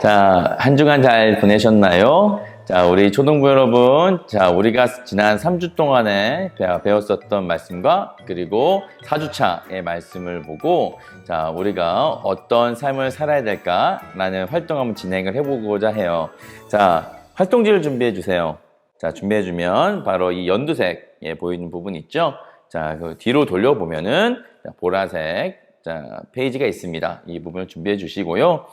자, 한 주간 잘 보내셨나요? 자, 우리 초등부 여러분, 자, 우리가 지난 3주 동안에 배웠었던 말씀과 그리고 4주차의 말씀을 보고, 자, 우리가 어떤 삶을 살아야 될까라는 활동 한번 진행을 해보고자 해요. 자, 활동지를 준비해 주세요. 자, 준비해 주면 바로 이 연두색에 보이는 부분 있죠? 자, 그 뒤로 돌려보면은 보라색 자, 페이지가 있습니다. 이 부분을 준비해 주시고요.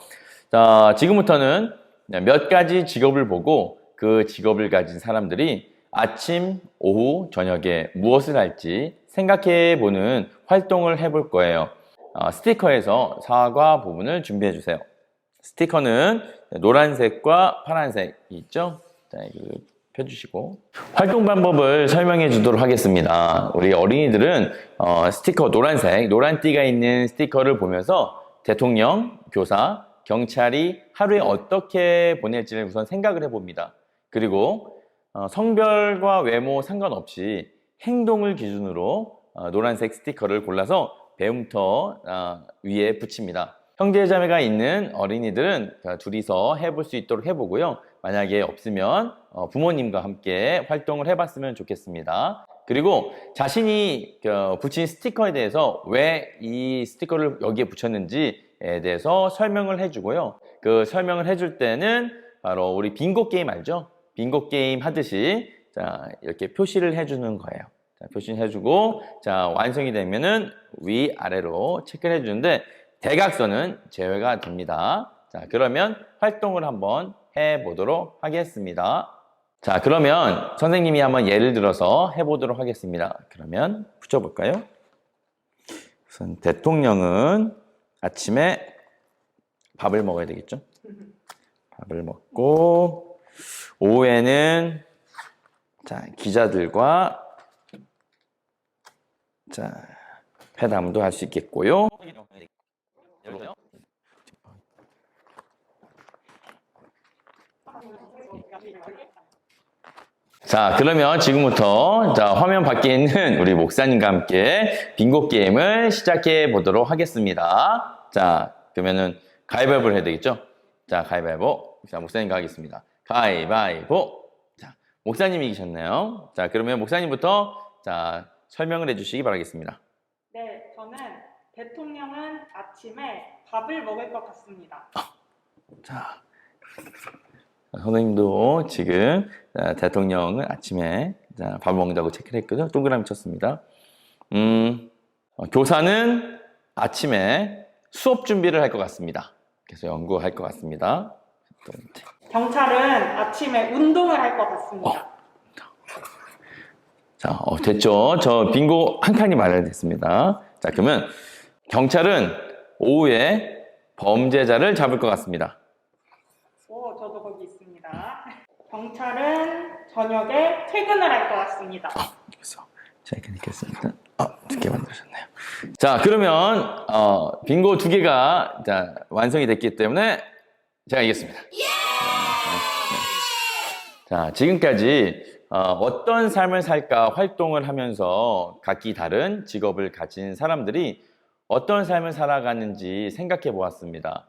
자, 지금부터는 몇 가지 직업을 보고 그 직업을 가진 사람들이 아침, 오후, 저녁에 무엇을 할지 생각해 보는 활동을 해볼 거예요. 스티커에서 사과 부분을 준비해 주세요. 스티커는 노란색과 파란색이 있죠? 자, 이거 펴주시고 활동 방법을 설명해 주도록 하겠습니다. 우리 어린이들은 스티커 노란색, 노란띠가 있는 스티커를 보면서 대통령, 교사, 경찰이 하루에 어떻게 보낼지를 우선 생각을 해봅니다. 그리고 성별과 외모 상관없이 행동을 기준으로 노란색 스티커를 골라서 배움터 위에 붙입니다. 형제자매가 있는 어린이들은 둘이서 해볼 수 있도록 해보고요. 만약에 없으면 부모님과 함께 활동을 해봤으면 좋겠습니다. 그리고 자신이 붙인 스티커에 대해서 왜 이 스티커를 여기에 붙였는지에 대해서 설명을 해주고요. 그 설명을 해줄 때는 바로 우리 빙고 게임 알죠? 빙고 게임 하듯이 자, 이렇게 표시를 해주는 거예요. 자, 표시를 해주고 자, 완성이 되면은 위아래로 체크를 해주는데 대각선은 제외가 됩니다. 자, 그러면 활동을 한번 해보도록 하겠습니다. 자, 그러면 선생님이 한번 예를 들어서 해보도록 하겠습니다. 그러면 붙여볼까요? 우선 대통령은 아침에 밥을 먹어야 되겠죠? 밥을 먹고 오후에는 자, 기자들과 자, 회담도 할 수 있겠고요. 자, 그러면 지금부터 자, 화면 밖에 있는 우리 목사님과 함께 빙고 게임을 시작해 보도록 하겠습니다. 자, 그러면은 가위바위보를 해야 되겠죠? 자, 가위바위보. 자, 목사님과 하겠습니다. 가위바위보. 자, 목사님이 이기셨네요. 자, 그러면 목사님부터 자, 설명을 해 주시기 바라겠습니다. 네, 저는 대통령은 아침에 밥을 먹을 것 같습니다. 자, 선생님도 지금 대통령은 아침에 밥 먹는다고 체크를 했거든요. 동그라미 쳤습니다. 교사는 아침에 수업 준비를 할 것 같습니다. 그래서 연구할 것 같습니다. 경찰은 아침에 운동을 할 것 같습니다. 자, 됐죠? 저 빙고 한 칸이 마련이 됐습니다. 자, 그러면 경찰은 오후에 범죄자를 잡을 것 같습니다. 오, 저도 거기 있습니다. 경찰은 저녁에 퇴근을 할 것 같습니다. 그래서 제가 읽겠습니다. 두개 만드셨네요. 자, 그러면 빙고 두 개가 자, 완성이 됐기 때문에 제가 이겼습니다. 자, 지금까지 어떤 삶을 살까 활동을 하면서 각기 다른 직업을 가진 사람들이 어떤 삶을 살아가는지 생각해 보았습니다.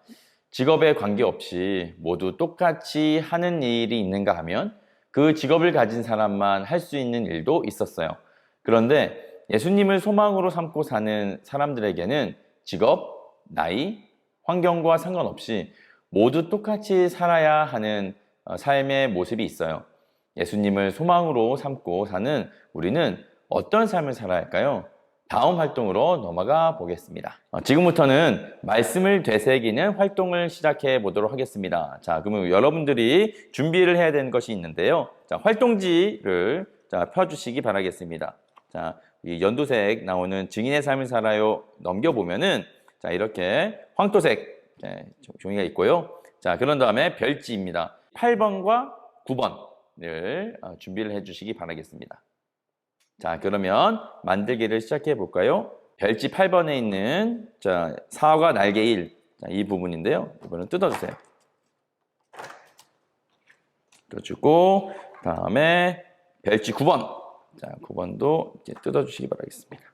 직업에 관계없이 모두 똑같이 하는 일이 있는가 하면 그 직업을 가진 사람만 할 수 있는 일도 있었어요. 그런데 예수님을 소망으로 삼고 사는 사람들에게는 직업, 나이, 환경과 상관없이 모두 똑같이 살아야 하는 삶의 모습이 있어요. 예수님을 소망으로 삼고 사는 우리는 어떤 삶을 살아야 할까요? 다음 활동으로 넘어가 보겠습니다. 지금부터는 말씀을 되새기는 활동을 시작해 보도록 하겠습니다. 자, 그러면 여러분들이 준비를 해야 되는 것이 있는데요. 자, 활동지를 자, 펴주시기 바라겠습니다. 자, 이 연두색 나오는 증인의 삶을 살아요 넘겨보면은 자, 이렇게 황토색 종이가 있고요. 자, 그런 다음에 별지입니다. 8번과 9번을 준비를 해 주시기 바라겠습니다. 자, 그러면 만들기를 시작해 볼까요? 별지 8번에 있는 자, 사과 날개 1, 자, 이 부분인데요. 이거는 뜯어주세요. 뜯어주고 다음에 별지 9번, 자, 9번도 이제 뜯어주시기 바라겠습니다.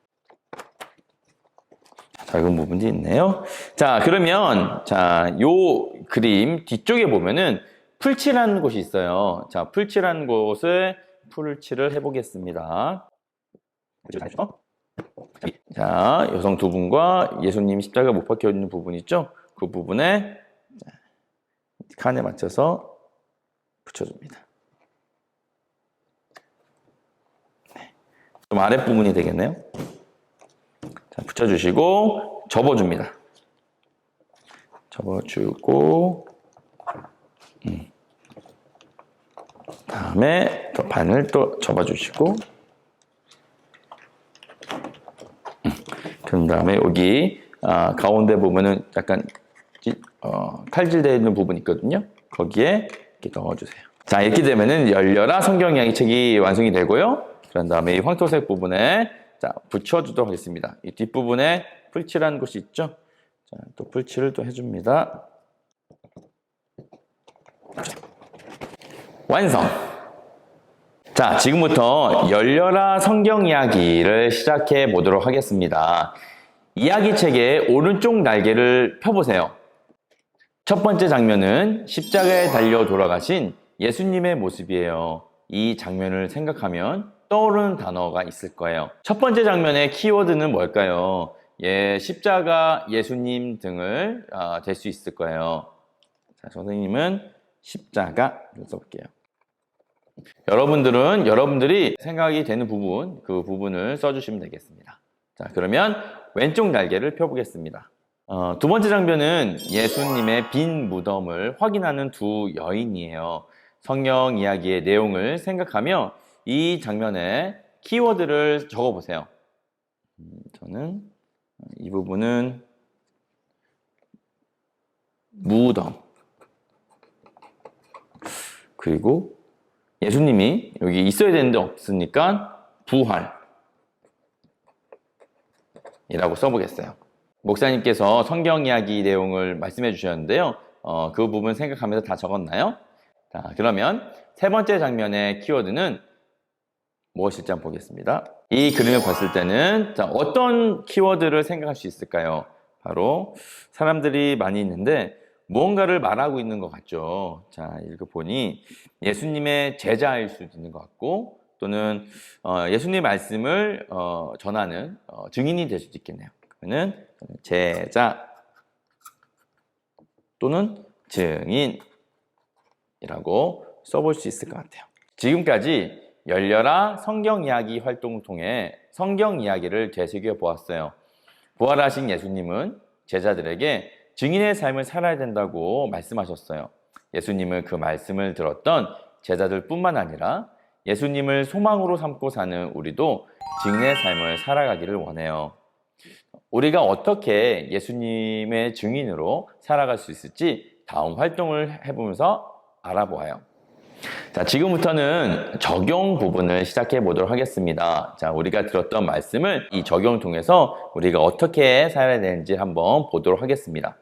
작은 부분이 있네요. 자, 그러면 자, 요 그림 뒤쪽에 보면은 풀칠하는 곳이 있어요. 자, 풀칠하는 곳을 풀칠을 해보겠습니다. 자, 여성 두 분과 예수님 십자가 못 박혀 있는 부분 있죠? 그 부분에 칸에 맞춰서 붙여줍니다. 좀 아랫부분이 되겠네요. 자, 붙여주시고 접어줍니다. 접어주고 다음에 또 반을 또 접어주시고 그런 다음에 여기 가운데 보면은 약간 칼질되어 있는 부분이 있거든요. 거기에 이렇게 넣어주세요. 자, 이렇게 되면은 열려라 성경 이야기 책이 완성이 되고요. 그런 다음에 이 황토색 부분에 자, 붙여주도록 하겠습니다. 이 뒷부분에 풀칠한 곳이 있죠. 자, 또 풀칠을 또 해줍니다. 완성! 자, 지금부터 열려라 성경 이야기를 시작해 보도록 하겠습니다. 이야기책의 오른쪽 날개를 펴보세요. 첫 번째 장면은 십자가에 달려 돌아가신 예수님의 모습이에요. 이 장면을 생각하면 떠오르는 단어가 있을 거예요. 첫 번째 장면의 키워드는 뭘까요? 십자가, 예수님 등을 될 수 있을 거예요. 자, 선생님은 십자가를 써볼게요. 여러분들이 생각이 되는 부분, 그 부분을 써주시면 되겠습니다. 자, 그러면 왼쪽 날개를 펴보겠습니다. 두 번째 장면은 예수님의 빈 무덤을 확인하는 두 여인이에요. 성경 이야기의 내용을 생각하며 이 장면에 키워드를 적어보세요. 저는 이 부분은 무덤, 그리고 예수님이 여기 있어야 되는데 없으니까 부활 이라고 써보겠어요. 목사님께서 성경 이야기 내용을 말씀해 주셨는데요. 그 부분 생각하면서 다 적었나요? 자, 그러면 세 번째 장면의 키워드는 무엇일지 한번 보겠습니다. 이 그림을 봤을 때는 자, 어떤 키워드를 생각할 수 있을까요? 바로 사람들이 많이 있는데 무언가를 말하고 있는 것 같죠. 자, 읽어보니 예수님의 제자일 수도 있는 것 같고 또는 예수님의 말씀을 전하는 증인이 될 수도 있겠네요. 그러면 제자 또는 증인이라고 써볼 수 있을 것 같아요. 지금까지 열려라 성경 이야기 활동을 통해 성경 이야기를 되새겨 보았어요. 부활하신 예수님은 제자들에게 증인의 삶을 살아야 된다고 말씀하셨어요. 예수님은 그 말씀을 들었던 제자들뿐만 아니라 예수님을 소망으로 삼고 사는 우리도 증인의 삶을 살아가기를 원해요. 우리가 어떻게 예수님의 증인으로 살아갈 수 있을지 다음 활동을 해보면서 알아보아요. 자, 지금부터는 적용 부분을 시작해 보도록 하겠습니다. 자, 우리가 들었던 말씀을 이 적용을 통해서 우리가 어떻게 살아야 되는지 한번 보도록 하겠습니다.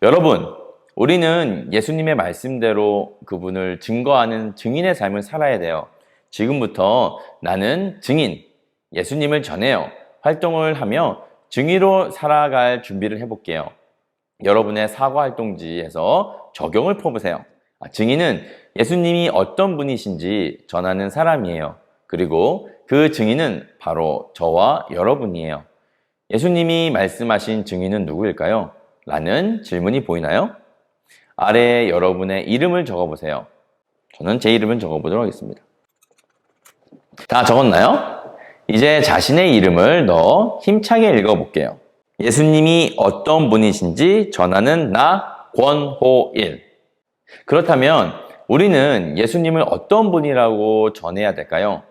여러분, 우리는 예수님의 말씀대로 그분을 증거하는 증인의 삶을 살아야 돼요. 지금부터 나는 증인, 예수님을 전해요. 활동을 하며 증인으로 살아갈 준비를 해볼게요. 여러분의 사과 활동지에서 적용을 퍼보세요. 증인은 예수님이 어떤 분이신지 전하는 사람이에요. 그리고 그 증인은 바로 저와 여러분이에요. 예수님이 말씀하신 증인은 누구일까요? 라는 질문이 보이나요? 아래에 여러분의 이름을 적어보세요. 저는 제 이름을 적어보도록 하겠습니다. 다 적었나요? 이제 자신의 이름을 넣어 힘차게 읽어볼게요. 예수님이 어떤 분이신지 전하는 나 권호일. 그렇다면 우리는 예수님을 어떤 분이라고 전해야 될까요?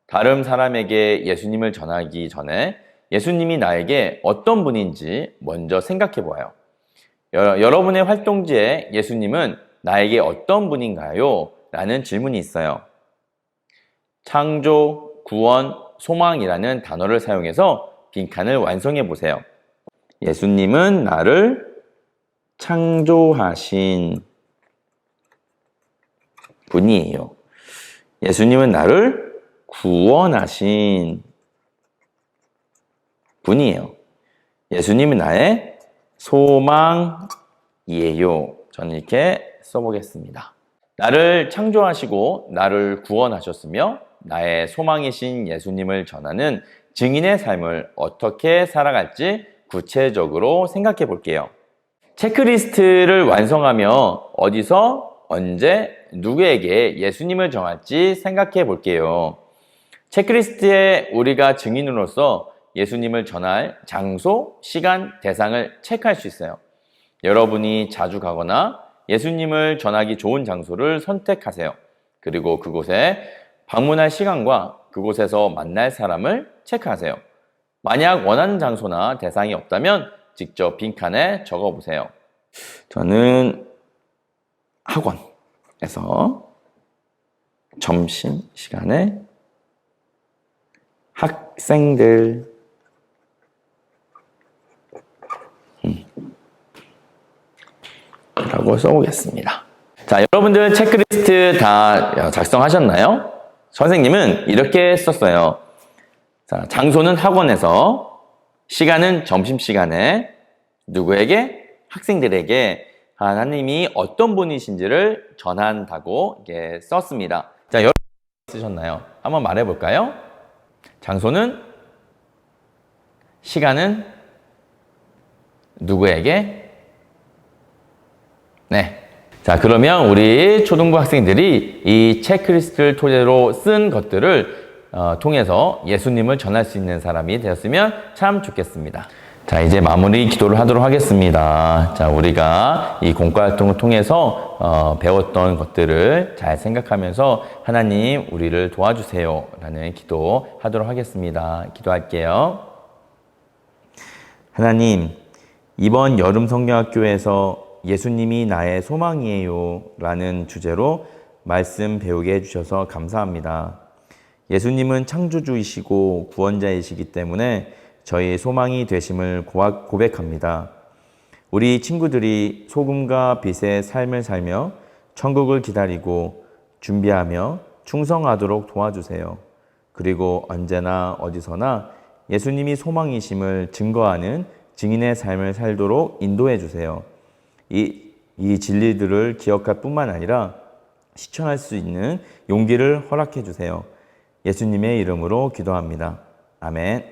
다른 사람에게 예수님을 전하기 전에 예수님이 나에게 어떤 분인지 먼저 생각해 보아요. 여러분의 활동지에 예수님은 나에게 어떤 분인가요? 라는 질문이 있어요. 창조, 구원, 소망이라는 단어를 사용해서 빈칸을 완성해 보세요. 예수님은 나를 창조하신 분이에요. 예수님은 나를 구원하신 분이에요. 예수님이 나의 소망이에요. 저는 이렇게 써보겠습니다. 나를 창조하시고 나를 구원하셨으며 나의 소망이신 예수님을 전하는 증인의 삶을 어떻게 살아갈지 구체적으로 생각해 볼게요. 체크리스트를 완성하며 어디서, 언제, 누구에게 예수님을 정할지 생각해 볼게요. 체크리스트에 우리가 증인으로서 예수님을 전할 장소, 시간, 대상을 체크할 수 있어요. 여러분이 자주 가거나 예수님을 전하기 좋은 장소를 선택하세요. 그리고 그곳에 방문할 시간과 그곳에서 만날 사람을 체크하세요. 만약 원하는 장소나 대상이 없다면 직접 빈칸에 적어보세요. 저는 학원에서 점심시간에 학생들 라고 써보겠습니다. 자, 여러분들 체크리스트 다 작성하셨나요? 선생님은 이렇게 썼어요. 자, 장소는 학원에서, 시간은 점심시간에, 누구에게? 학생들에게 하나님이 어떤 분이신지를 전한다고 이렇게 썼습니다. 자, 여러분 쓰셨나요? 한번 말해볼까요? 장소는, 시간은, 누구에게? 네. 자, 그러면 우리 초등부 학생들이 이 체크리스트를 토대로 쓴 것들을 통해서 예수님을 전할 수 있는 사람이 되었으면 참 좋겠습니다. 자, 이제 마무리 기도를 하도록 하겠습니다. 자, 우리가 이 공과활동을 통해서 배웠던 것들을 잘 생각하면서 하나님 우리를 도와주세요 라는 기도 하도록 하겠습니다. 기도할게요. 하나님, 이번 여름 성경학교에서 예수님이 나의 소망이에요 라는 주제로 말씀 배우게 해주셔서 감사합니다. 예수님은 창조주이시고 구원자이시기 때문에 저희 소망이 되심을 고백합니다. 우리 친구들이 소금과 빛의 삶을 살며 천국을 기다리고 준비하며 충성하도록 도와주세요. 그리고 언제나 어디서나 예수님이 소망이심을 증거하는 증인의 삶을 살도록 인도해 주세요. 이 진리들을 기억할 뿐만 아니라 실천할 수 있는 용기를 허락해 주세요. 예수님의 이름으로 기도합니다. 아멘.